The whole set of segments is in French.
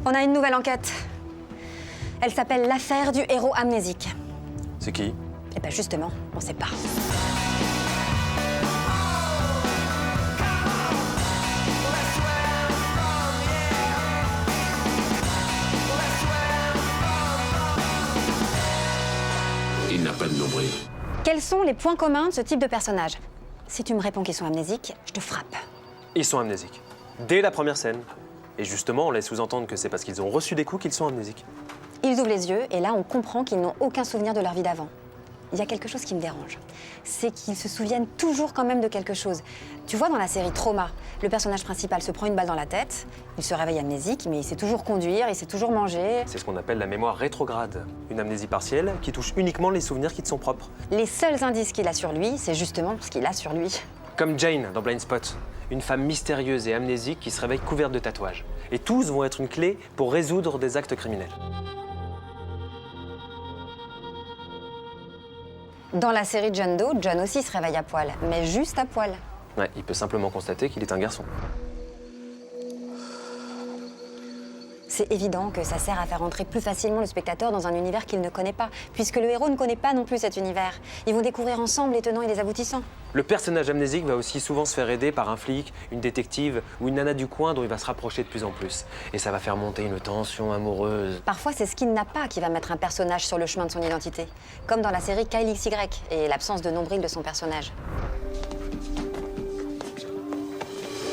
On a une nouvelle enquête. Elle s'appelle l'affaire du héros amnésique. C'est qui? Eh ben justement, on sait pas. Il n'a pas de nombril. Quels sont les points communs de ce type de personnage? Si tu me réponds qu'ils sont amnésiques, je te frappe. Ils sont amnésiques. Dès la première scène. Et justement, on laisse sous-entendre que c'est parce qu'ils ont reçu des coups qu'ils sont amnésiques. Ils ouvrent les yeux et là, on comprend qu'ils n'ont aucun souvenir de leur vie d'avant. Il y a quelque chose qui me dérange. C'est qu'ils se souviennent toujours quand même de quelque chose. Tu vois, dans la série Trauma, le personnage principal se prend une balle dans la tête, il se réveille amnésique, mais il sait toujours conduire, il sait toujours manger. C'est ce qu'on appelle la mémoire rétrograde. Une amnésie partielle qui touche uniquement les souvenirs qui te sont propres. Les seuls indices qu'il a sur lui, c'est justement ce qu'il a sur lui. Comme Jane dans Blind Spot. Une femme mystérieuse et amnésique qui se réveille couverte de tatouages. Et tous vont être une clé pour résoudre des actes criminels. Dans la série John Doe, John aussi se réveille à poil, mais juste à poil. Ouais, il peut simplement constater qu'il est un garçon. C'est évident que ça sert à faire entrer plus facilement le spectateur dans un univers qu'il ne connaît pas, puisque le héros ne connaît pas non plus cet univers. Ils vont découvrir ensemble les tenants et les aboutissants. Le personnage amnésique va aussi souvent se faire aider par un flic, une détective ou une nana du coin dont il va se rapprocher de plus en plus. Et ça va faire monter une tension amoureuse. Parfois, c'est ce qu'il n'a pas qui va mettre un personnage sur le chemin de son identité. Comme dans la série Kyle XY et l'absence de nombril de son personnage.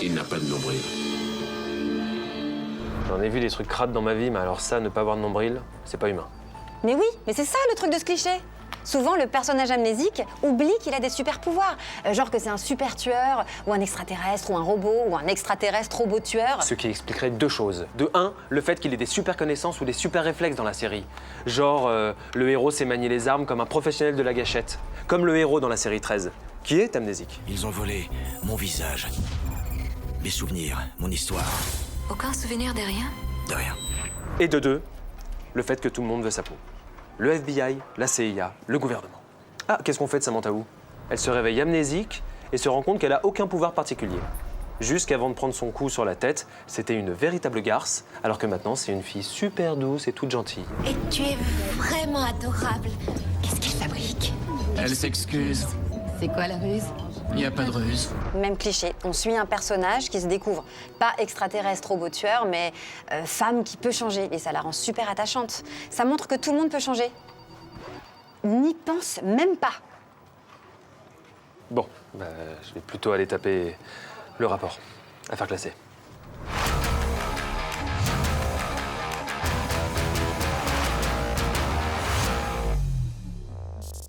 Il n'a pas de nombril. J'en ai vu des trucs crades dans ma vie, mais alors ça, ne pas avoir de nombril, c'est pas humain. Mais oui, mais c'est ça le truc de ce cliché. Souvent, le personnage amnésique oublie qu'il a des super pouvoirs. Genre que c'est un super tueur, ou un extraterrestre, ou un robot, ou un extraterrestre robot tueur. Ce qui expliquerait deux choses. De un, le fait qu'il ait des super connaissances ou des super réflexes dans la série. Genre, le héros sait manier les armes comme un professionnel de la gâchette. Comme le héros dans la série 13, qui est amnésique. Ils ont volé mon visage, mes souvenirs, mon histoire. Aucun souvenir de rien? De rien. Et de deux, le fait que tout le monde veut sa peau. Le FBI, la CIA, le gouvernement. Ah, qu'est-ce qu'on fait de Samantha Wu? Elle se réveille amnésique et se rend compte qu'elle a aucun pouvoir particulier. Jusqu'avant de prendre son coup sur la tête, c'était une véritable garce, alors que maintenant c'est une fille super douce et toute gentille. Et tu es vraiment adorable. Qu'est-ce qu'il fabrique? Elle s'excuse. C'est quoi la ruse? Il n'y a pas de ruse. Même cliché, on suit un personnage qui se découvre pas extraterrestre robot tueur, mais femme qui peut changer, et ça la rend super attachante. Ça montre que tout le monde peut changer. N'y pense même pas. Bon, je vais plutôt aller taper le rapport. Affaire classée.